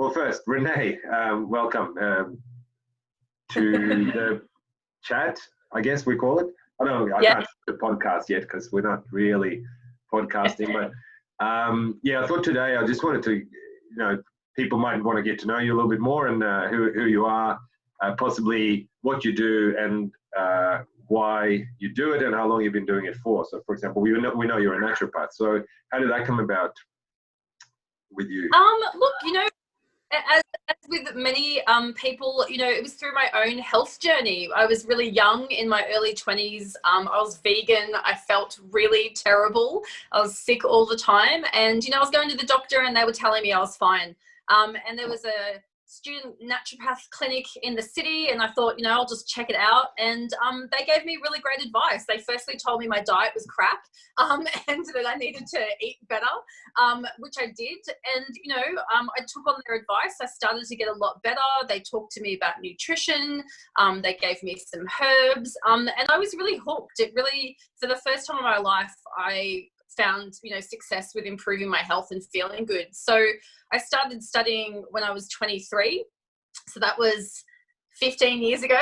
Well, first, Renee, welcome to the chat, I guess we call it. I don't know, I Yeah. can't say the podcast yet because we're not really podcasting, but yeah, I thought today I just wanted to, people might want to get to know you a little bit more and who you are, possibly what you do and why you do it and how long you've been doing it for. So, for example, we know you're a naturopath. So how did that come about with you? Look, as with many people, it was through my own health journey. I was really young in my early 20s. I was vegan. I felt really terrible. I was sick all the time. And, I was going to the doctor and they were telling me I was fine. And there was a student naturopath clinic in the city and I thought, I'll just check it out. And they gave me really great advice. They firstly told me my diet was crap and that I needed to eat better, which I did. And, I took on their advice. I started to get a lot better. They talked to me about nutrition. They gave me some herbs and I was really hooked. It really, for the first time in my life, I found success with improving my health and feeling good. So I started studying when I was 23, so that was 15 years ago.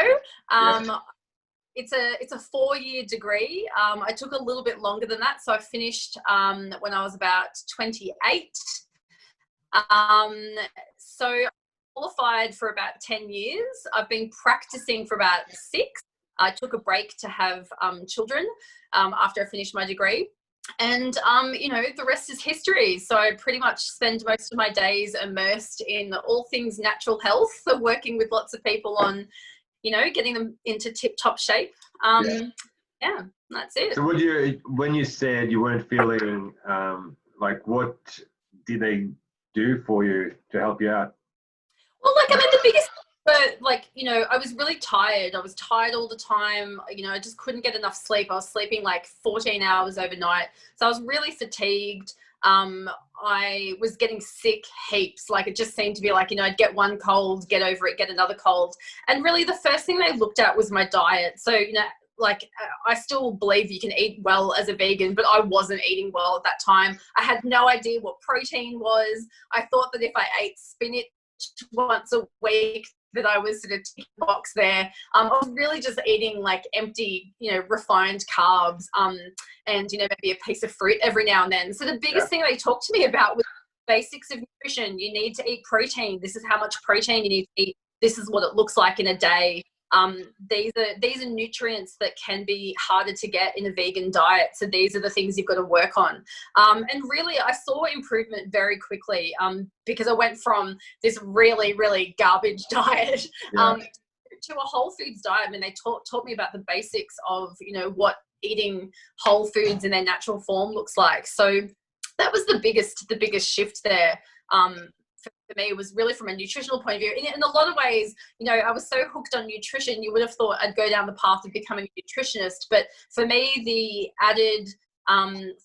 It's a 4-year degree. I took a little bit longer than that, so I finished when I was about 28. So I qualified for about 10 years. I've been practicing for about 6. I took a break to have children after I finished my degree. And, the rest is history. So I pretty much spend most of my days immersed in all things natural health, so working with lots of people on, getting them into tip-top shape. Yeah, that's it. So when you said you weren't feeling, what did they do for you to help you out? Well, the biggest, I was really tired. I was tired all the time. I just couldn't get enough sleep. I was sleeping 14 hours overnight. So I was really fatigued. I was getting sick heaps. It just seemed to be I'd get one cold, get over it, get another cold. And really the first thing they looked at was my diet. So, I still believe you can eat well as a vegan, but I wasn't eating well at that time. I had no idea what protein was. I thought that if I ate spinach once a week that I was sort of ticking the box there. I was really just eating empty, refined carbs and, maybe a piece of fruit every now and then. So the biggest thing they talked to me about was basics of nutrition. You need to eat protein. This is how much protein you need to eat. This is what it looks like in a day. These are nutrients that can be harder to get in a vegan diet. So these are the things you've got to work on. And really, I saw improvement very quickly because I went from this really, really garbage diet to a whole foods diet. I mean, they taught me about the basics of, what eating whole foods in their natural form looks like. So that was the biggest shift there. For me, was really from a nutritional point of view. In a lot of ways, I was so hooked on nutrition, you would have thought I'd go down the path of becoming a nutritionist. But for me, the added,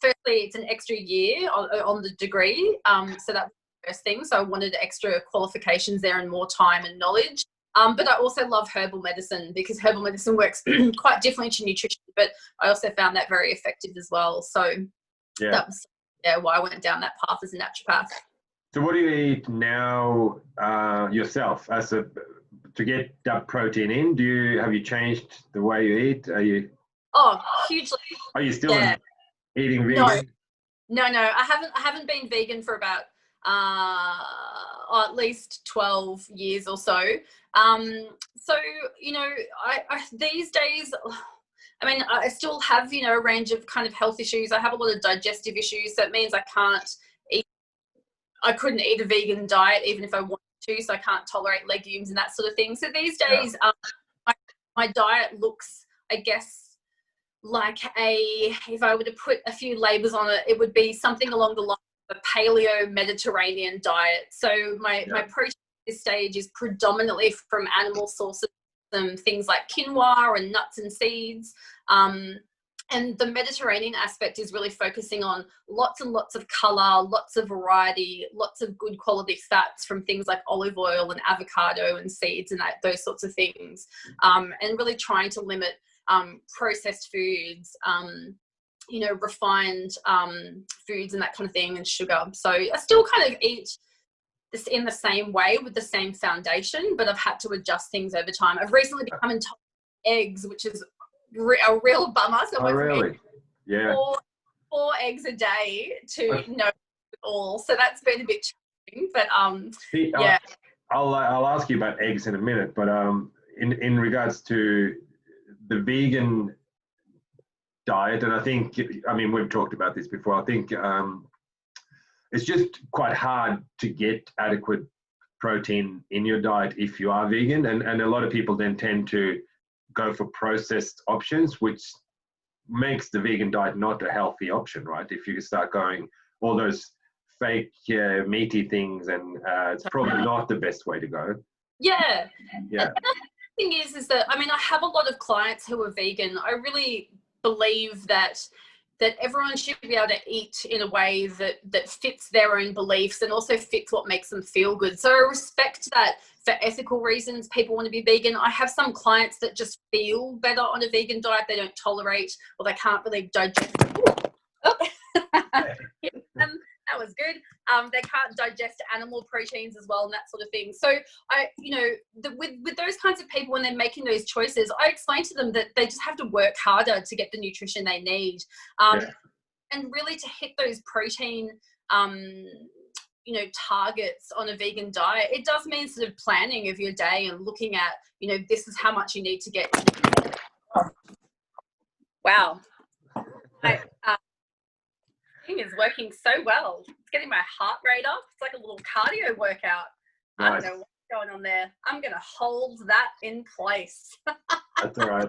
firstly, it's an extra year on the degree. So that's the first thing. So I wanted extra qualifications there and more time and knowledge. But I also love herbal medicine because herbal medicine works quite differently to nutrition. But I also found that very effective as well. So that was why I went down that path as a naturopath. So what do you eat now yourself to get that protein in? Have you changed the way you eat? Hugely. Are you still eating vegan? No. I haven't been vegan for about at least 12 years or so. So I these days, I still have a range of kind of health issues. I have a lot of digestive issues, so it means I couldn't eat a vegan diet even if I wanted to, so I can't tolerate legumes and that sort of thing. So these days, my diet looks, I guess, if I were to put a few labels on it, it would be something along the lines of a paleo-Mediterranean diet. So my protein at this stage is predominantly from animal sources, things like quinoa and nuts and seeds. And the Mediterranean aspect is really focusing on lots and lots of colour, lots of variety, lots of good quality fats from things like olive oil and avocado and seeds and those sorts of things. And really trying to limit processed foods, refined foods and that kind of thing, and sugar. So I still kind of eat this in the same way with the same foundation, but I've had to adjust things over time. I've recently become intolerant to eggs, which is a real bummer. So Oh, really? Yeah. Four eggs a day to no all. So that's been a bit challenging, but yeah. I'll ask you about eggs in a minute, but in regards to the vegan diet, and I mean, we've talked about this before. I think it's just quite hard to get adequate protein in your diet if you are vegan, and a lot of people then tend to go for processed options, which makes the vegan diet not a healthy option, right? If you start going all those fake meaty things, and it's probably not the best way to go. Yeah. Yeah. And the thing is that, I mean, I have a lot of clients who are vegan. I really believe that everyone should be able to eat in a way that fits their own beliefs and also fits what makes them feel good. So I respect that for ethical reasons, people want to be vegan. I have some clients that just feel better on a vegan diet. They don't tolerate, or they can't really digest. That was good. They can't digest animal proteins as well and that sort of thing. So with those kinds of people, when they're making those choices, I explain to them that they just have to work harder to get the nutrition they need. And really to hit those protein, targets on a vegan diet, it does mean sort of planning of your day and looking at, this is how much you need to get. Wow. Is working so well. It's getting my heart rate up. It's like a little cardio workout. Nice. I don't know what's going on there. I'm going to hold that in place. That's all right.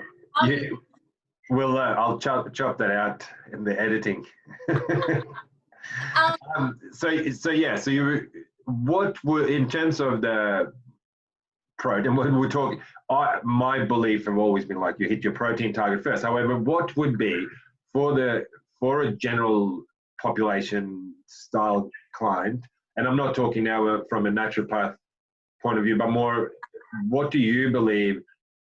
I'll chop that out in the editing. So what were, in terms of the protein, when we're talking, my belief have always been like you hit your protein target first. However, what would be for a general population style client, and I'm not talking now from a naturopath point of view, but more, what do you believe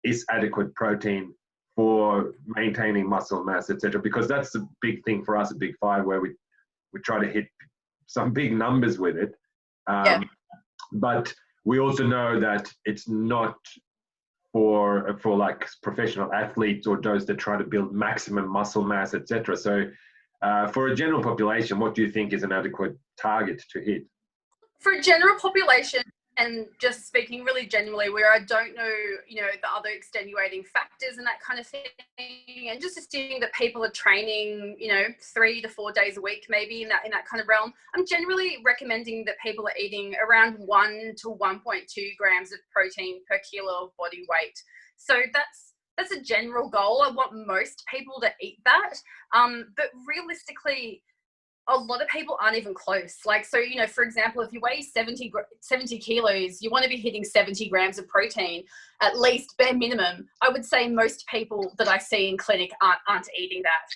is adequate protein for maintaining muscle mass, etc.? Because that's the big thing for us at Big Five, where we try to hit some big numbers with it. But we also know that it's not for like professional athletes or those that try to build maximum muscle mass, etc. So for a general population, what do you think is an adequate target to hit? For a general population, and just speaking really genuinely, where I don't know, the other extenuating factors and that kind of thing, and just assuming that people are training, 3 to 4 days a week, maybe in that kind of realm, I'm generally recommending that people are eating around 1 to 1.2 grams of protein per kilo of body weight. So that's a general goal. I want most people to eat that. But realistically, a lot of people aren't even close. Like, so, for example, if you weigh 70 kilos, you want to be hitting 70 grams of protein, at least bare minimum. I would say most people that I see in clinic aren't eating that.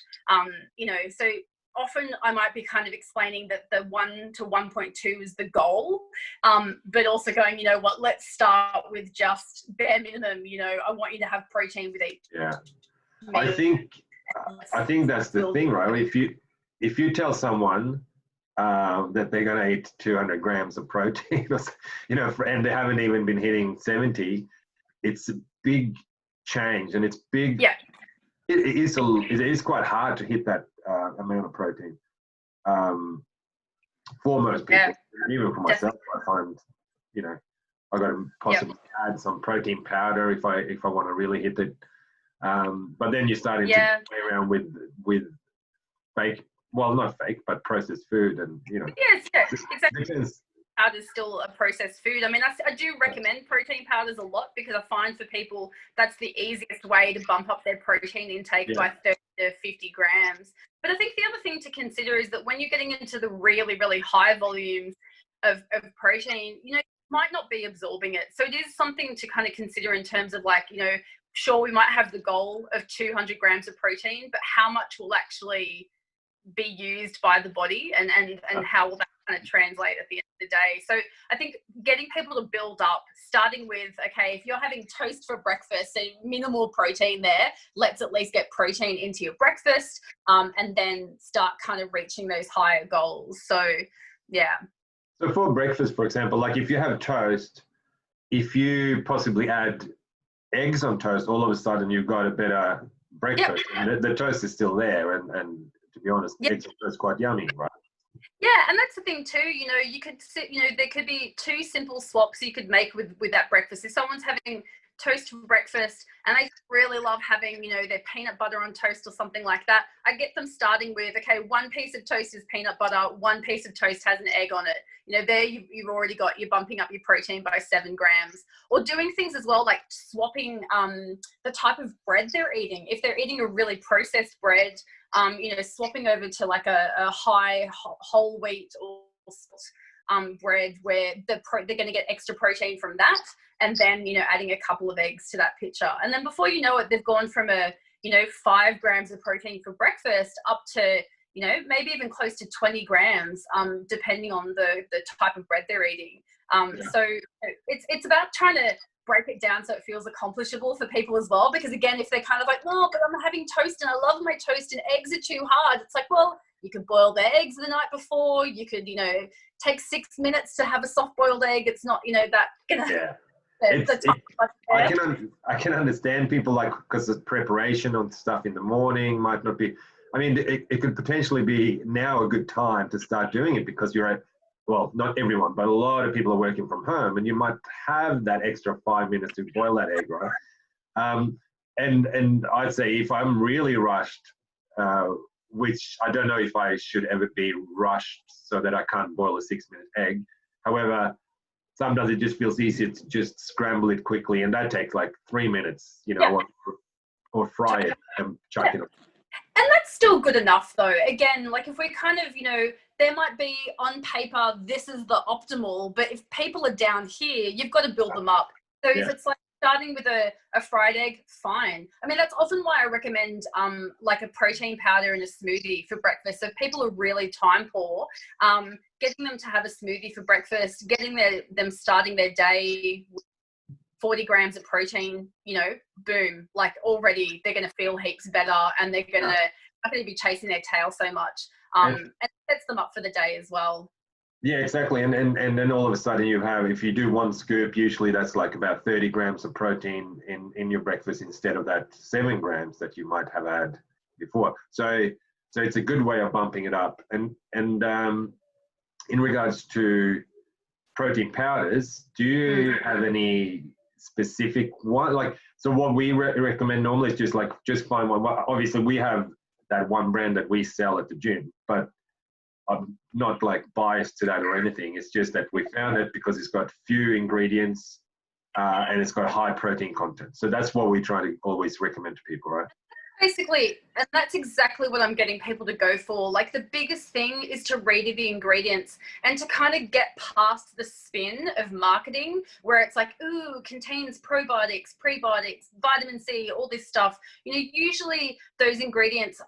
So often I might be kind of explaining that the 1 to 1.2 is the goal, but also going, let's start with just bare minimum. I want you to have protein with each. Yeah, I think that's the thing, right? If you tell someone that they're going to eat 200 grams of protein, and they haven't even been hitting 70, it's a big change, and it's big. Yeah, it is quite hard to hit that amount of protein for most people. And even for myself, I find I got to possibly add some protein powder if I want to really hit it. But then you're starting to play around with fake. Well, not fake, but processed food, and Yes, exactly. Powder is still a processed food. I mean, I do recommend protein powders a lot, because I find for people that's the easiest way to bump up their protein intake by 30 to 50 grams. But I think the other thing to consider is that when you're getting into the really, really high volumes of protein, you might not be absorbing it. So it is something to kind of consider in terms of like, sure, we might have the goal of 200 grams of protein, but how much will actually be used by the body, and how will that kind of translate at the end of the day? So I think getting people to build up, starting with, okay, if you're having toast for breakfast and minimal protein there, let's at least get protein into your breakfast, and then start kind of reaching those higher goals. So yeah. So for breakfast, for example, like if you have toast, if you possibly add eggs on toast, all of a sudden you've got a better breakfast. Yep. And the toast is still there, and to be honest, Yep. eggs on toast quite yummy, right? Yeah, and that's the thing too. You know, you could sit. You know, there could be two simple swaps you could make with that breakfast. If someone's having toast for breakfast and they really love having, you know, their peanut butter on toast or something like that, I get them starting with, okay, one piece of toast is peanut butter, one piece of toast has an egg on it. You know, there you've already got, you're bumping up your protein by 7 grams. Or doing things as well, like swapping the type of bread they're eating. If they're eating a really processed bread, you know, swapping over to like a high whole wheat or bread where they're going to get extra protein from that, and then, you know, adding a couple of eggs to that picture, and then before you know it, they've gone from a, you know, 5 grams of protein for breakfast up to, you know, maybe even close to 20 grams, depending on the type of bread they're eating. So it's about trying to break it down so it feels accomplishable for people as well, because again, if they're kind of like, oh, but I'm having toast and I love my toast and eggs are too hard, it's like, well, you could boil the eggs the night before, you could, you know, take 6 minutes to have a soft boiled egg. It's not, you know, that gonna I can understand people, like, because the preparation on stuff in the morning might not be, I mean, it could potentially be now a good time to start doing it because you're at, well, not everyone, but a lot of people are working from home, and you might have that extra 5 minutes to boil that egg, right? And I'd say if I'm really rushed, which I don't know if I should ever be rushed so that I can't boil a 6-minute egg. However, sometimes it just feels easier to just scramble it quickly, and that takes like 3 minutes, you know, or fry it and chuck it up. And that's still good enough though. Again, like if we kind of, you know, there might be on paper, this is the optimal, but if people are down here, you've got to build them up. So if it's like starting with a fried egg, fine. I mean, that's often why I recommend like a protein powder in a smoothie for breakfast. So if people are really time poor, getting them to have a smoothie for breakfast, getting them starting their day with 40 grams of protein, you know, boom, like already they're going to feel heaps better, and they're going to not going to be chasing their tail so much. And it sets them up for the day as well. Yeah, exactly. And then all of a sudden you have, if you do one scoop, usually that's like about 30 grams of protein in your breakfast instead of that 7 grams that you might have had before. So it's a good way of bumping it up. And in regards to protein powders, do you have any specific one? Like, so what we recommend normally is just find one. Obviously we have that one brand that we sell at the gym, but I'm not like biased to that or anything. It's just that we found it because it's got few ingredients and it's got high protein content. So that's what we try to always recommend to people, right? Basically, and that's exactly what I'm getting people to go for. Like the biggest thing is to read the ingredients and to kind of get past the spin of marketing where it's like, ooh, contains probiotics, prebiotics, vitamin C, all this stuff. You know, usually those ingredients,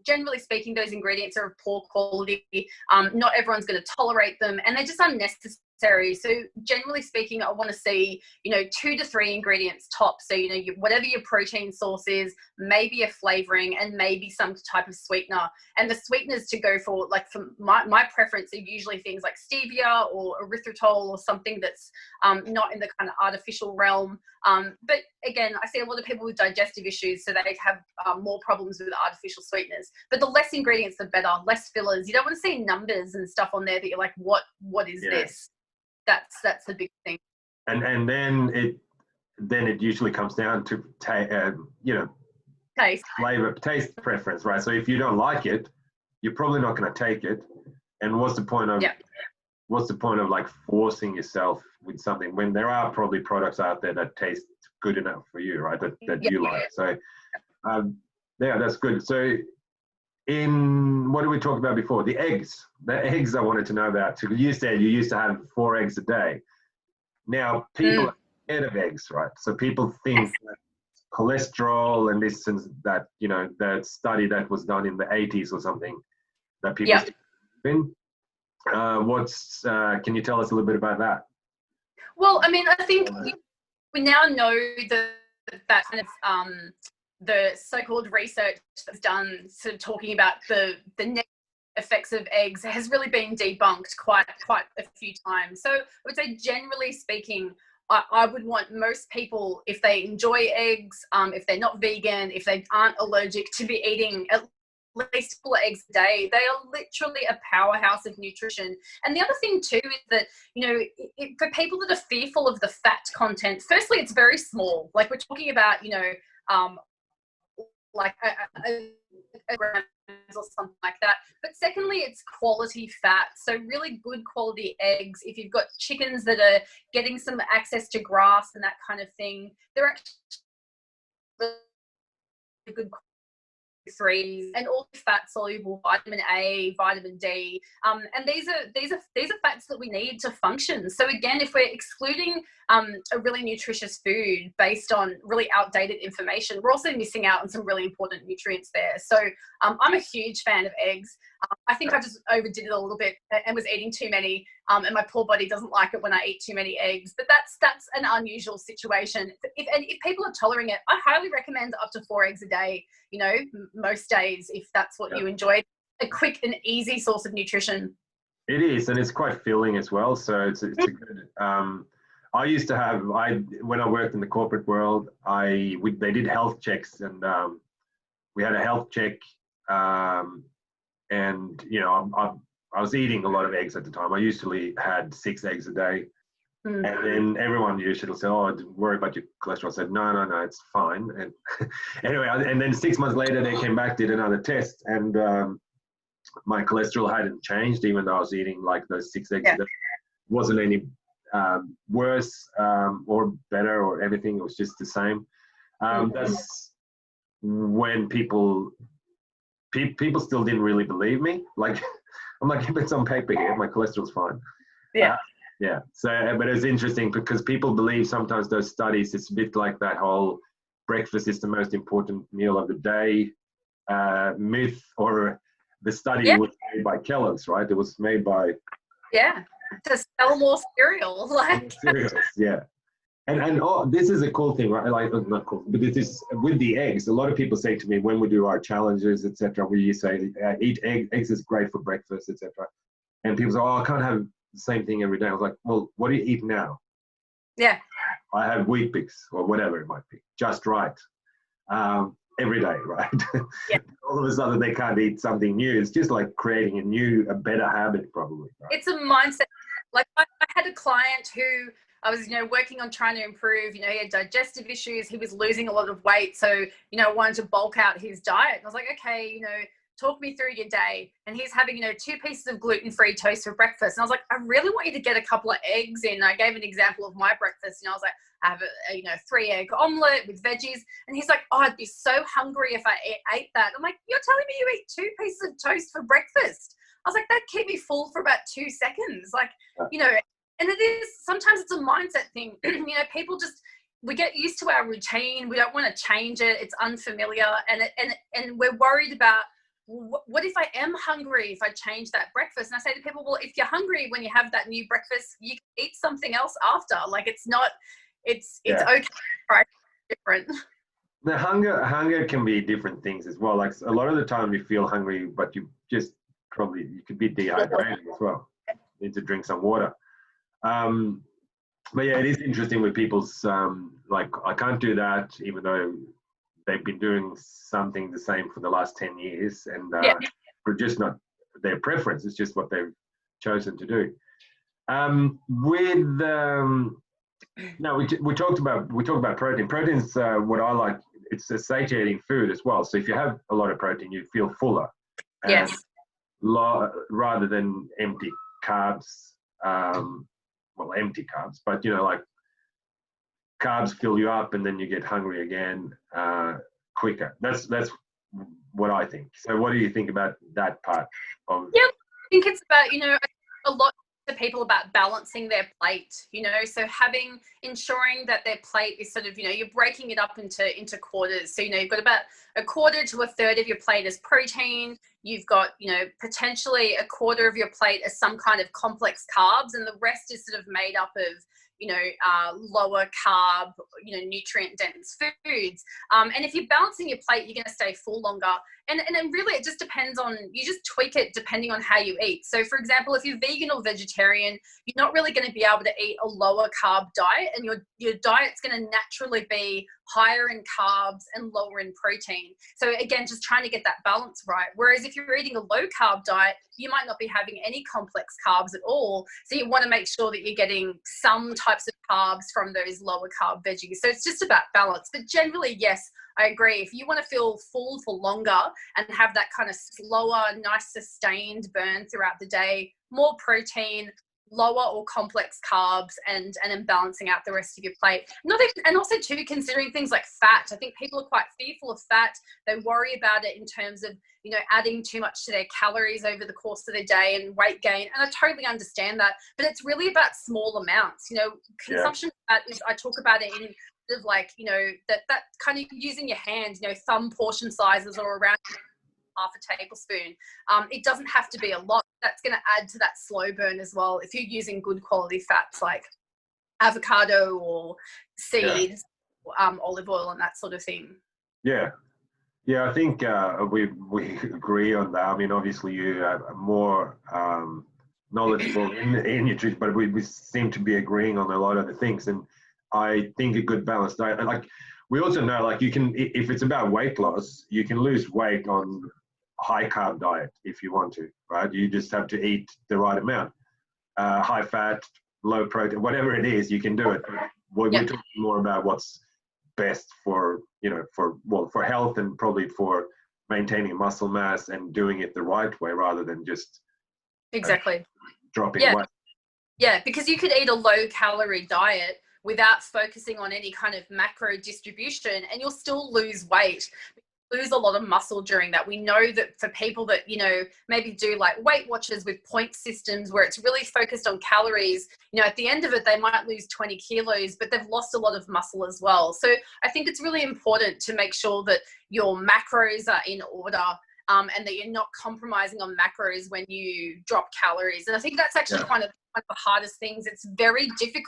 generally speaking, those ingredients are of poor quality. Not everyone's going to tolerate them, and they're just unnecessary. So generally speaking, I want to see, you know, 2 to 3 ingredients top. So, you know, whatever your protein source is, maybe a flavoring and maybe some type of sweetener. And the sweeteners to go for, like for my preference, are usually things like stevia or erythritol or something that's not in the kind of artificial realm. But again, I see a lot of people with digestive issues, so they have more problems with artificial sweeteners. But the less ingredients, the better, less fillers. You don't want to see numbers and stuff on there that you're like, what is this? That's the big thing. And then it usually comes down to you know, taste preference, right? So if you don't like it, you're probably not going to take it. And what's the point of like forcing yourself with something when there are probably products out there that taste good enough for you, right? That you like. So that's good. So what did we talk about before? The eggs I wanted to know about. So you said you used to have 4 eggs a day. Now people are scared of eggs, right? So people think that cholesterol and this and that, you know, that study that was done in the 80s or something that people can you tell us a little bit about that? Well, I mean, I think we now know that kind of the so-called research that's done, sort of talking about the negative effects of eggs has really been debunked quite a few times. So I would say, generally speaking, I would want most people, if they enjoy eggs, if they're not vegan, if they aren't allergic, to be eating at least 4 eggs a day. They are literally a powerhouse of nutrition. And the other thing too is that, you know, for people that are fearful of the fat content, firstly, it's very small. Like, we're talking about, you know, like a grams or something like that. But secondly, it's quality fat. So really good quality eggs. If you've got chickens that are getting some access to grass and that kind of thing, they're actually good threes and all fat soluble, vitamin A, vitamin D, and these are fats that we need to function. So again, if we're excluding a really nutritious food based on really outdated information, we're also missing out on some really important nutrients there. So I'm a huge fan of eggs. I think I just overdid it a little bit and was eating too many, and my poor body doesn't like it when I eat too many eggs. But that's an unusual situation. If people are tolerating it, I highly recommend up to 4 eggs a day. You know, most days, if that's what you enjoy. A quick and easy source of nutrition. It is, and it's quite filling as well. So it's a good. I used to have when I worked in the corporate world, they did health checks, and we had a health check. And you know, I was eating a lot of eggs at the time. I usually had 6 eggs a day, and then everyone usually said, "Oh, don't worry about your cholesterol." I said, "No, it's fine." And anyway, and then 6 months later, they came back, did another test, and my cholesterol hadn't changed, even though I was eating like those 6 eggs a day. It wasn't any worse or better or anything. It was just the same. That's when people still didn't really believe me. Like, I'm like, if it's on paper here, my cholesterol's fine. Yeah. So, but it's interesting because people believe sometimes those studies, it's a bit like that whole breakfast is the most important meal of the day myth, or the study was made by Kellogg's, right? It was made by... to sell more cereal. Like cereals, And this is a cool thing, right? Like, not cool, but this is with the eggs. A lot of people say to me when we do our challenges, etc., we say eat eggs is great for breakfast, etc. And people say, "Oh, I can't have the same thing every day." I was like, "Well, what do you eat now?" I have Wheat Bix or whatever it might be, just right, every day, right? All of a sudden they can't eat something new. It's just like creating a better habit, probably. Right? It's a mindset. Like, I had a client who I was, working on trying to improve. He had digestive issues. He was losing a lot of weight. So, I wanted to bulk out his diet. And I was like, okay, talk me through your day. And he's having, 2 pieces of gluten-free toast for breakfast. And I was like, I really want you to get a couple of eggs in. I gave an example of my breakfast. I was like, I have a 3-egg omelette with veggies. And he's like, oh, I'd be so hungry if I ate that. I'm like, you're telling me you eat 2 pieces of toast for breakfast? I was like, that kept me full for about 2 seconds. Like, and it is, sometimes it's a mindset thing. People just, we get used to our routine. We don't want to change it. It's unfamiliar. And we're worried about, what if I am hungry if I change that breakfast? And I say to people, well, if you're hungry when you have that new breakfast, you can eat something else after. Like, it's not, it's okay. Right? Different. The hunger can be different things as well. Like, a lot of the time you feel hungry, but you just you could be dehydrated as well. You need to drink some water. But yeah, it is interesting with people's like, I can't do that, even though they've been doing something the same for the last 10 years, and for just not their preference. It's just what they've chosen to do. We talked about protein. Protein's what I like. It's a satiating food as well. So if you have a lot of protein, you feel fuller. Yes. Rather than empty carbs. Well, empty carbs, but like, carbs fill you up and then you get hungry again quicker. That's what I think. So what do you think about that part of... I think it's about, a lot to people about balancing their plate, so ensuring that their plate is sort of, you're breaking it up into quarters. So, you've got about a quarter to a third of your plate as protein. You've got, potentially a quarter of your plate as some kind of complex carbs, and the rest is sort of made up of, lower carb, nutrient dense foods. And if you're balancing your plate, you're going to stay full longer. And then really it just depends on, you just tweak it depending on how you eat. So for example, if you're vegan or vegetarian, you're not really going to be able to eat a lower carb diet, and your diet's going to naturally be higher in carbs and lower in protein. So again, just trying to get that balance right. Whereas if you're eating a low carb diet, you might not be having any complex carbs at all. So you want to make sure that you're getting some types of carbs from those lower carb veggies. So it's just about balance. But generally, yes, I agree. If you want to feel full for longer and have that kind of slower, nice, sustained burn throughout the day, more protein, lower or complex carbs, and then balancing out the rest of your plate. And also too, considering things like fat. I think people are quite fearful of fat. They worry about it in terms of, you know, adding too much to their calories over the course of their day and weight gain. And I totally understand that, but it's really about small amounts. You know, consumption of fat is, I talk about it in of like, you know, that kind of using your hands, you know, thumb portion sizes or around half a tablespoon. It doesn't have to be a lot. That's going to add to that slow burn as well. If you're using good quality fats like avocado or seeds, olive oil and that sort of thing. Yeah. Yeah, I think we agree on that. I mean, obviously you are more knowledgeable in nutrition, but we seem to be agreeing on a lot of the things. And I think a good balanced diet, and like we also know, like you can, if it's about weight loss, you can lose weight on high carb diet if you want to, right? You just have to eat the right amount, high fat, low protein, whatever it is, you can do it. We're talking more about what's best for, you know, for health and probably for maintaining muscle mass and doing it the right way rather than just dropping weight. Yeah, because you could eat a low calorie diet without focusing on any kind of macro distribution, and you'll still lose weight, lose a lot of muscle during that. We know that for people that, you know, maybe do like Weight Watchers with point systems where it's really focused on calories, you know, at the end of it, they might lose 20 kilos, but they've lost a lot of muscle as well. So I think it's really important to make sure that your macros are in order, and that you're not compromising on macros when you drop calories. And I think that's actually one of the hardest things. It's very difficult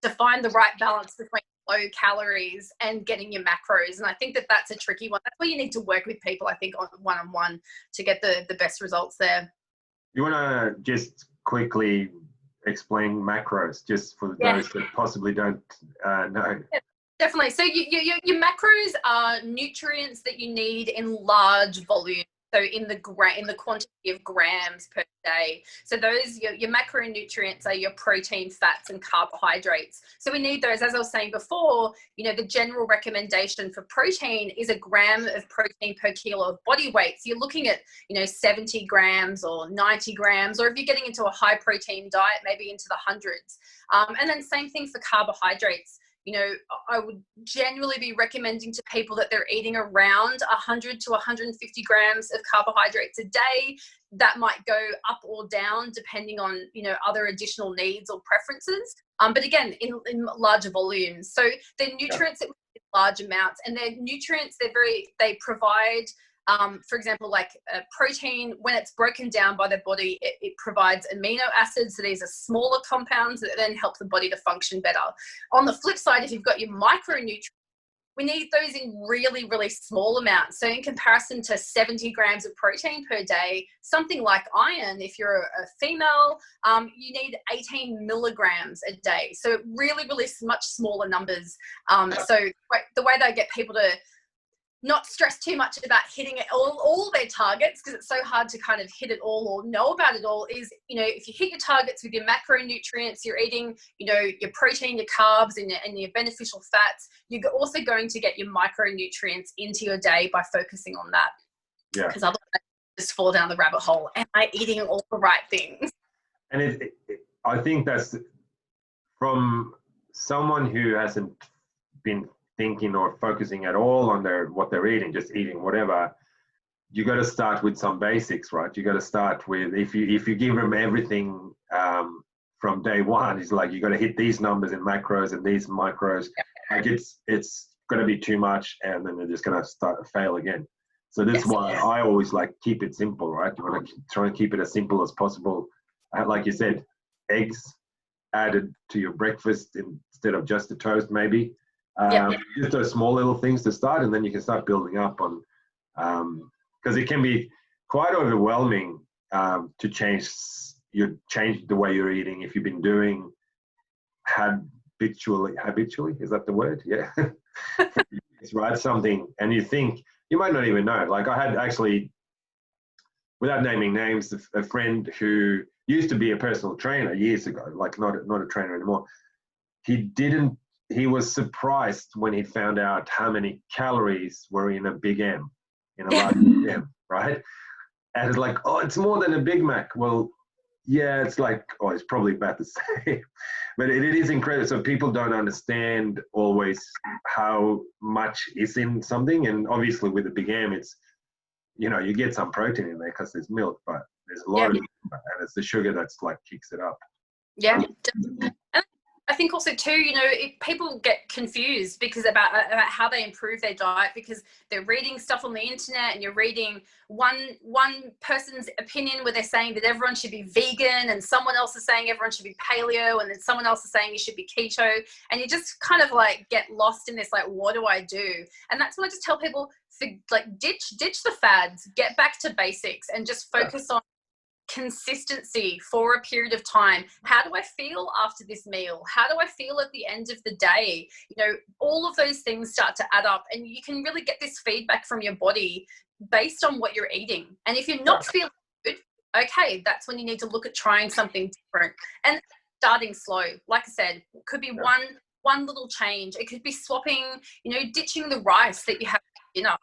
to find the right balance between low calories and getting your macros. And I think that that's a tricky one. That's where you need to work with people, I think, on one-on-one to get the best results there. You want to just quickly explain macros, just for those that possibly don't know? Yeah, definitely. So your macros are nutrients that you need in large volume. So in the quantity of grams per day. So those, your macronutrients are your protein, fats, and carbohydrates. So we need those. As I was saying before, you know, the general recommendation for protein is 1 gram of protein per kilo of body weight. So you're looking at, you know, 70 grams or 90 grams, or if you're getting into a high protein diet, maybe into the hundreds. And then same thing for carbohydrates. You know, I would generally be recommending to people that they're eating around 100 to 150 grams of carbohydrates a day. That might go up or down depending on, you know, other additional needs or preferences. But again, in larger volumes. So they're nutrients that we need in large amounts, and they're nutrients, they provide, for example, like protein, when it's broken down by the body, it provides amino acids. So these are smaller compounds that then help the body to function better. On the flip side, if you've got your micronutrients, we need those in really, really small amounts. So in comparison to 70 grams of protein per day, something like iron, if you're a female, you need 18 milligrams a day. So really, really much smaller numbers. So the way they get people to not stress too much about hitting all their targets, because it's so hard to kind of hit it all or know about it all, is, you know, if you hit your targets with your macronutrients, you're eating, you know, your protein, your carbs, and your beneficial fats, you're also going to get your micronutrients into your day by focusing on that. Yeah. Because otherwise you just fall down the rabbit hole. Am I eating all the right things? And I think that's from someone who hasn't been thinking or focusing at all on what they're eating, just eating whatever. You got to start with some basics, right? You got to start with, if you give them everything from day one, it's like you got to hit these numbers in macros and these micros. Like it's going to be too much, and then they're just going to start to fail again. So this is why I always like keep it simple, right? You want to try and keep it as simple as possible. Like you said, eggs added to your breakfast instead of just a toast, maybe. Just those small little things to start, and then you can start building up on because it can be quite overwhelming to change the way you're eating if you've been doing habitually, is that the word? Yeah. It's right, something, and you think you might not even know. Like I had actually, without naming names, a friend who used to be a personal trainer years ago, like not a trainer anymore. He was surprised when he found out how many calories were in a Big M, in a large M, right? And it's like, oh, it's more than a Big Mac. Well, yeah, it's like, oh, it's probably about the same. But it is incredible. So people don't understand always how much is in something. And obviously with the Big M, it's, you get some protein in there because there's milk, but there's a lot of it, and it's the sugar that's like kicks it up. Yeah. And I think also too, people get confused because about how they improve their diet, because they're reading stuff on the internet, and you're reading one person's opinion where they're saying that everyone should be vegan, and someone else is saying everyone should be paleo, and then someone else is saying you should be keto, and you just kind of like get lost in this, like, what do I do? And that's what I just tell people, like, ditch the fads, get back to basics, and just focus on consistency for a period of time. How do I feel after this meal? How do I feel at the end of the day? All of those things start to add up, and you can really get this feedback from your body based on what you're eating. And if you're not feeling good, okay, that's when you need to look at trying something different and starting slow. Like I said, it could be one little change. It could be swapping, ditching the rice that you have for dinner,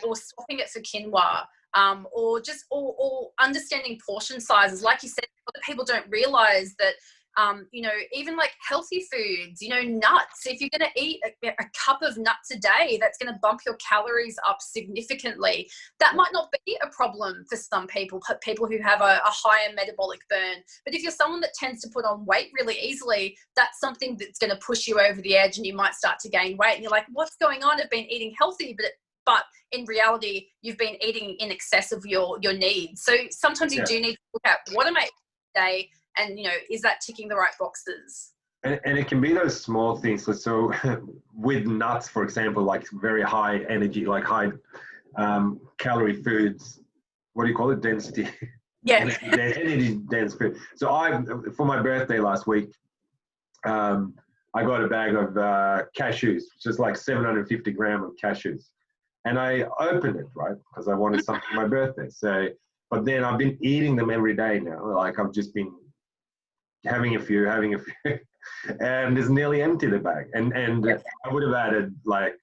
or swapping it for quinoa. Or understanding portion sizes. Like you said, a lot of people don't realize that, even like healthy foods, nuts, if you're going to eat a cup of nuts a day, that's going to bump your calories up significantly. That might not be a problem for some people who have a higher metabolic burn. But if you're someone that tends to put on weight really easily, that's something that's going to push you over the edge, and you might start to gain weight. And you're like, what's going on? I've been eating healthy, but in reality, you've been eating in excess of your needs. So sometimes you do need to look at, what am I eating today? And, is that ticking the right boxes? And it can be those small things. So with nuts, for example, like very high energy, like high calorie foods, what do you call it? Density. Yeah. Energy dense food. So for my birthday last week, I got a bag of cashews, which is like 750 grams of cashews. And I opened it, right, because I wanted something for my birthday. So, but then I've been eating them every day now. Like I've just been having a few, and it's nearly empty, the bag. And I would have added, like,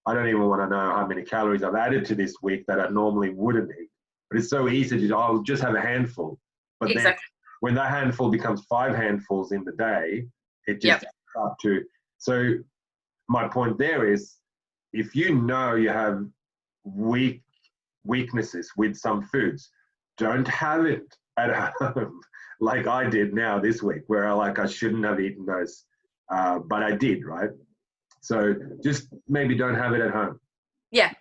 I don't even want to know how many calories I've added to this week that I normally wouldn't eat. But it's so easy to do. I'll just have a handful. But then when that handful becomes 5 handfuls in the day, it just up to. So my point there is, if you have weaknesses with some foods, don't have it at home like I did now this week, where I shouldn't have eaten those, but I did, right? So just maybe don't have it at home. Yeah,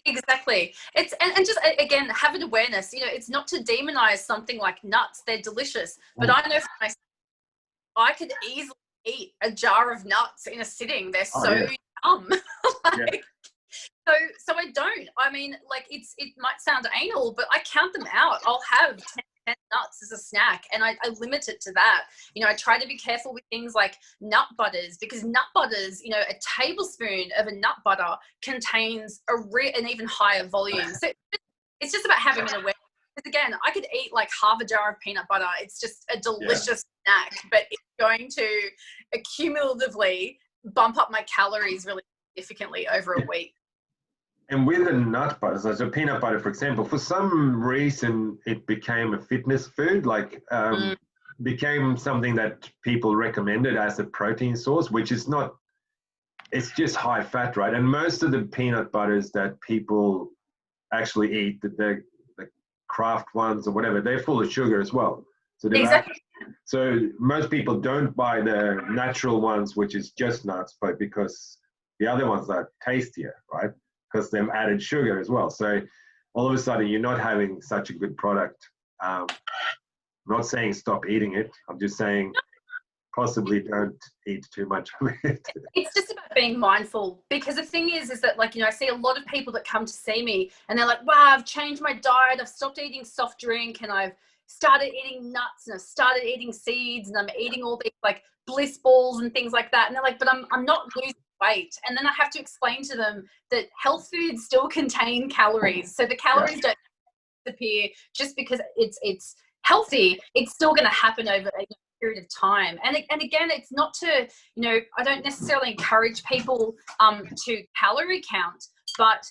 exactly. It's and just, again, have an awareness. It's not to demonize something like nuts. They're delicious, but I know for myself, I could easily eat a jar of nuts in a sitting. They're yum. So I don't. I mean, like, it might sound anal, but I count them out. I'll have 10 nuts as a snack, and I limit it to that. I try to be careful with things like nut butters, because nut butters, a tablespoon of a nut butter contains an even higher volume. So it's just about having an awareness. Because again, I could eat like half a jar of peanut butter. It's just a delicious snack, but it's going to accumulatively bump up my calories really significantly over a week. And with the nut butters, so peanut butter, for example, for some reason it became a fitness food, like became something that people recommended as a protein source, which is not, it's just high fat, right? And most of the peanut butters that people actually eat, the craft ones or whatever, they're full of sugar as well. So so most people don't buy the natural ones, which is just nuts, but because the other ones are tastier, right? Because they've added sugar as well. So all of a sudden you're not having such a good product. I'm not saying stop eating it. I'm just saying possibly don't eat too much of it. It's just about being mindful, because the thing is that, like, you know, I see a lot of people that come to see me and they're like, wow, I've changed my diet. I've stopped eating soft drink and I've started eating nuts and I've started eating seeds and I'm eating all these like bliss balls and things like that. And they're like, but I'm not losing weight. And then I have to explain to them that health foods still contain calories. So the calories don't disappear just because it's healthy. It's still going to happen over a period of time. And again, it's not to, you know, I don't necessarily encourage people to calorie count, but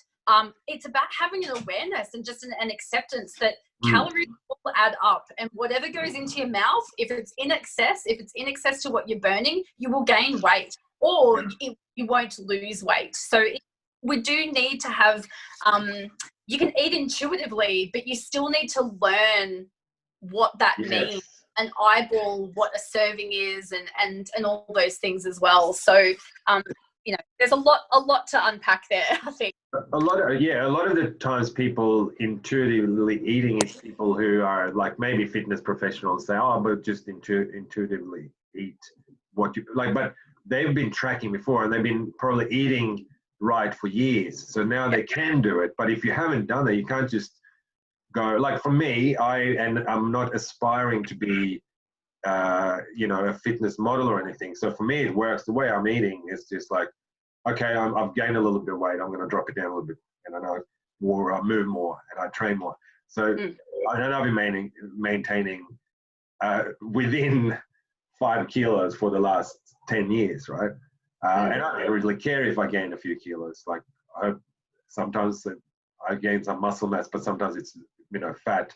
it's about having an awareness and just an acceptance that calories will add up, and whatever goes into your mouth, if it's in excess to what you're burning, you will gain weight, or you won't lose weight. So we do need to have, you can eat intuitively, but you still need to learn what that means and eyeball what a serving is and all those things as well. So, you know, there's a lot to unpack there, I think. A lot of the times people intuitively eating is people who are like maybe fitness professionals say, oh, but just intuitively eat what you like, but they've been tracking before and they've been probably eating right for years. So now they can do it. But if you haven't done it, you can't just go, like for me, I'm not aspiring to be, you know, a fitness model or anything. So for me, it works. The way I'm eating is just like, okay, I've gained a little bit of weight. I'm going to drop it down a little bit, and I know more. I move more, and I train more. So I don't have been maintaining within 5 kilos for the last 10 years, right? And I don't really care if I gain a few kilos. Like sometimes I gain some muscle mass, but sometimes it's, you know, fat.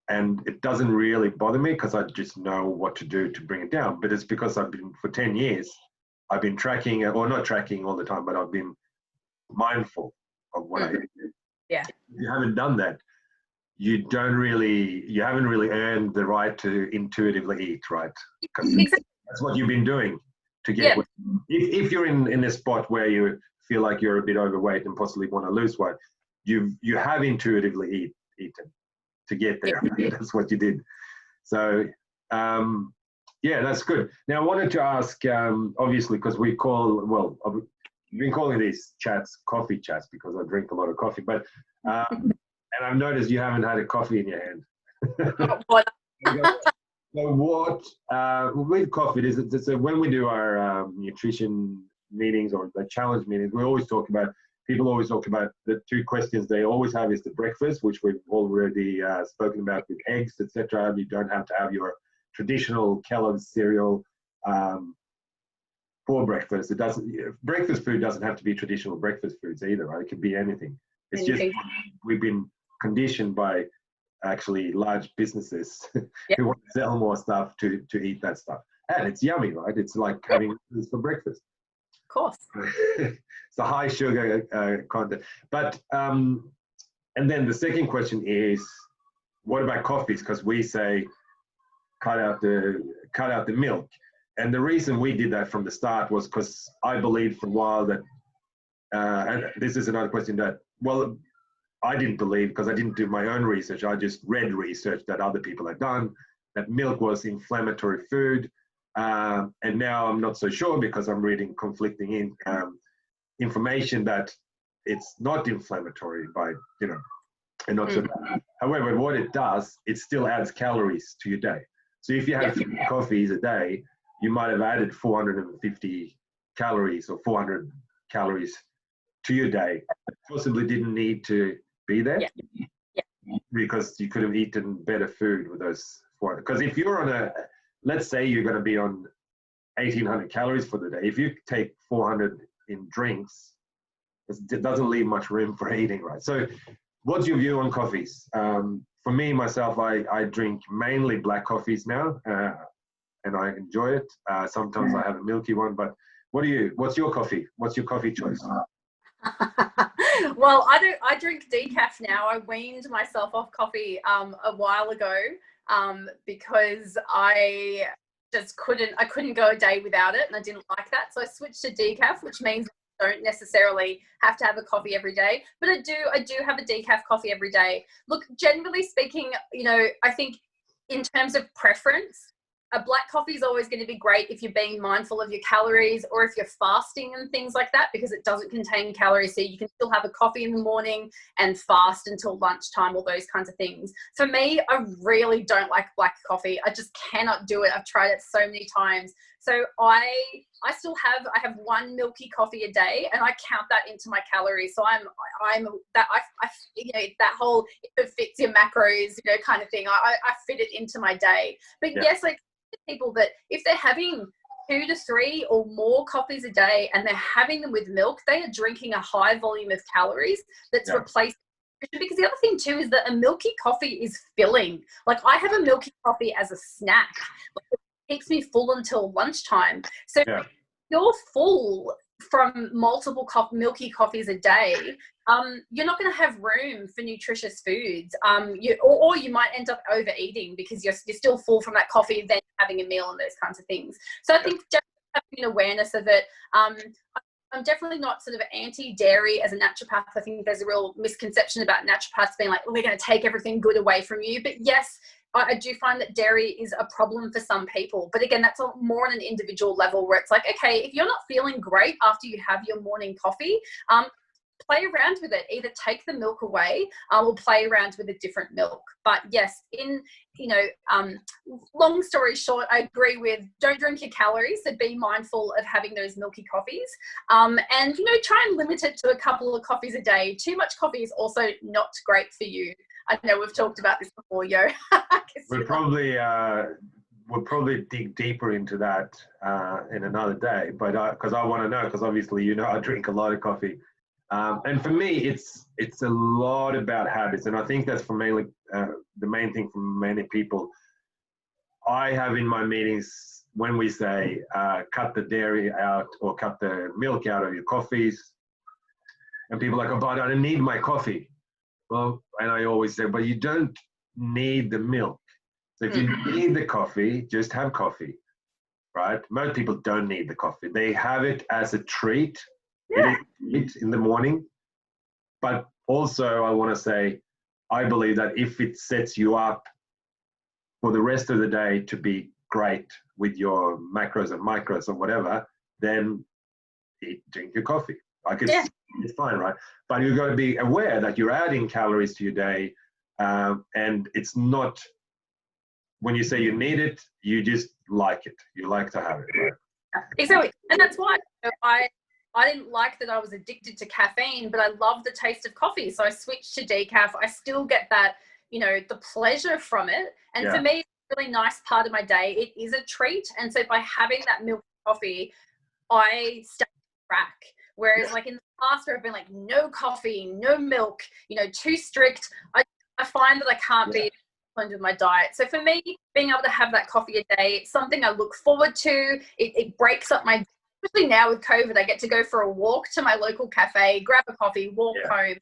And it doesn't really bother me because I just know what to do to bring it down. But it's because I've been, for 10 years, I've been tracking, or not tracking all the time, but I've been mindful of what I eat. Yeah. If you haven't done that, you haven't really earned the right to intuitively eat, right? Because that's what you've been doing to get if you're in a spot where you feel like you're a bit overweight and possibly want to lose weight, you have intuitively eaten to get there. That's what you did. So yeah, that's good. Now I wanted to ask, obviously, because we've been calling these chats coffee chats because I drink a lot of coffee, but and I've noticed you haven't had a coffee in your hand. So what, with coffee, so when we do our nutrition meetings or the challenge meetings, people always talk about the 2 questions they always have is the breakfast, which we've already spoken about with eggs, etc. You don't have to have your traditional Kellogg's cereal for breakfast. Breakfast food doesn't have to be traditional breakfast foods either, right? It could be anything. It's just we've been conditioned by actually large businesses who want to sell more stuff to eat that stuff. And it's yummy, right? It's like having this for breakfast. Of course. It's a high sugar content. But, and then the second question is, what about coffees? Because we say, cut out the milk. And the reason we did that from the start was because I believed for a while that, and this is another question that, well, I didn't believe because I didn't do my own research. I just read research that other people had done, that milk was inflammatory food. And now I'm not so sure because I'm reading conflicting information that it's not inflammatory by, you know, and not so bad. However, what it does, it still adds calories to your day. So if you have 3 coffees a day, you might have added 450 calories or 400 calories to your day that possibly didn't need to be there because you could have eaten better food with those 400. Because if you're on let's say you're going to be on 1,800 calories for the day. If you take 400 in drinks, it doesn't leave much room for eating, right? So what's your view on coffees? For me, myself, I drink mainly black coffees now, and I enjoy it. Sometimes I have a milky one, but what's your coffee? What's your coffee choice? Well, I drink decaf now. I weaned myself off coffee a while ago because I just couldn't go a day without it, and I didn't like that. So I switched to decaf, which means I don't necessarily have to have a coffee every day, but I do have a decaf coffee every day. Look, generally speaking, you know, I think in terms of preference, a black coffee is always going to be great if you're being mindful of your calories or if you're fasting and things like that, because it doesn't contain calories. So you can still have a coffee in the morning and fast until lunchtime, all those kinds of things. For me, I really don't like black coffee. I just cannot do it. I've tried it so many times. So I have one milky coffee a day, and I count that into my calories. So I that whole, if it fits your macros, kind of thing. I fit it into my day. But yes, like people that if they're having 2 to 3 or more coffees a day and they're having them with milk, they are drinking a high volume of calories that's replaced. Because the other thing too is that a milky coffee is filling. Like I have a milky coffee as a snack. Like, keeps me full until lunchtime. So you're full from multiple milky coffees a day. You're not going to have room for nutritious foods. Or you might end up overeating because you're still full from that coffee, then having a meal and those kinds of things. So I think just having an awareness of it. I'm definitely not sort of anti-dairy as a naturopath. I think there's a real misconception about naturopaths being like, we're going to take everything good away from you. But yes, I do find that dairy is a problem for some people. But again, that's more on an individual level where it's like, okay, if you're not feeling great after you have your morning coffee, play around with it. Either take the milk away or play around with a different milk. But yes, long story short, I agree with don't drink your calories. So be mindful of having those milky coffees. And, try and limit it to a couple of coffees a day. Too much coffee is also not great for you. I know we've talked about this before, Yo. We'll probably dig deeper into that in another day, but because I want to know, because obviously I drink a lot of coffee, and for me it's a lot about habits, and I think that's for mainly the main thing for many people. I have in my meetings when we say cut the dairy out or cut the milk out of your coffees, and people are like, oh, but I don't need my coffee. Well, and I always say, but you don't need the milk. So if you need the coffee, just have coffee, right? Most people don't need the coffee. They have it as a treat. It is a treat in the morning. But also I want to say, I believe that if it sets you up for the rest of the day to be great with your macros and micros or whatever, then drink your coffee. It's fine, right? But you've got to be aware that you're adding calories to your day, and it's not, when you say you need it, you just like it. You like to have it, right? Exactly. And that's why I didn't like that I was addicted to caffeine, but I love the taste of coffee. So I switched to decaf. I still get that, the pleasure from it. And for me, it's a really nice part of my day. It is a treat. And so by having that milk coffee, I start to track. Whereas like in the past where I've been like, no coffee, no milk, too strict, I find that I can't be disciplined with my diet. So for me, being able to have that coffee a day, it's something I look forward to. It breaks up my, especially now with COVID, I get to go for a walk to my local cafe, grab a coffee, walk home.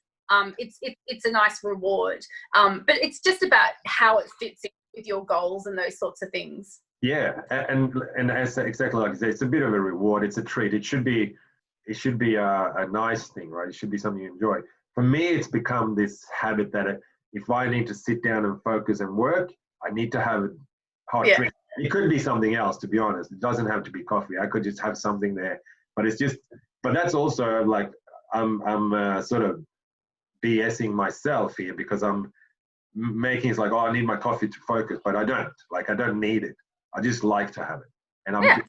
It's a nice reward. But it's just about how it fits in with your goals and those sorts of things. Yeah, and as exactly like you say, it's a bit of a reward. It's a treat. It should be a nice thing, right? It should be something you enjoy. For me, it's become this habit that if I need to sit down and focus and work, I need to have a hot drink. It could be something else, to be honest. It doesn't have to be coffee. I could just have something there. But that's also like I'm sort of BSing myself here, because I'm making it like, oh, I need my coffee to focus, but I don't. Like, I don't need it. I just like to have it, and I'm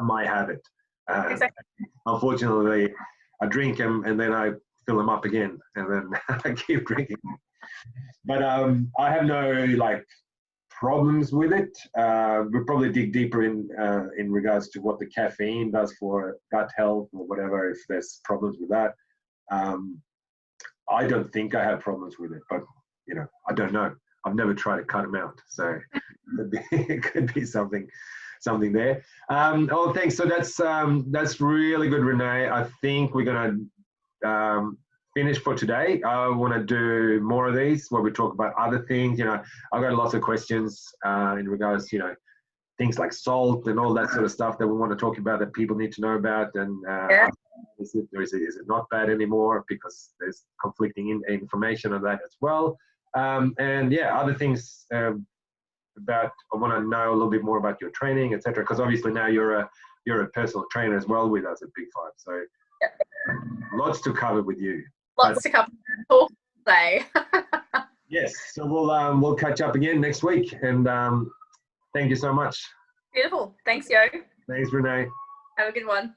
my habit. Exactly. Unfortunately, I drink them and then I fill them up again, and then I keep drinking. But I have no problems with it. We'll probably dig deeper in regards to what the caffeine does for gut health or whatever, if there's problems with that. I don't think I have problems with it, but I don't know. I've never tried to cut them out, so it could be something there. Oh, thanks. So that's really good, Renee. I think we're gonna finish for today. I want to do more of these where we talk about other things. I've got lots of questions in regards to things like salt and all that sort of stuff that we want to talk about, that people need to know about. And is it not bad anymore? Because there's conflicting information on that as well. And other things about, I want to know a little bit more about your training, etc. Because obviously now you're a personal trainer as well with us at Big Five. So lots to cover with you. Lots to cover. All day. Yes. So we'll catch up again next week. And thank you so much. Beautiful. Thanks, Yo. Thanks, Renee. Have a good one.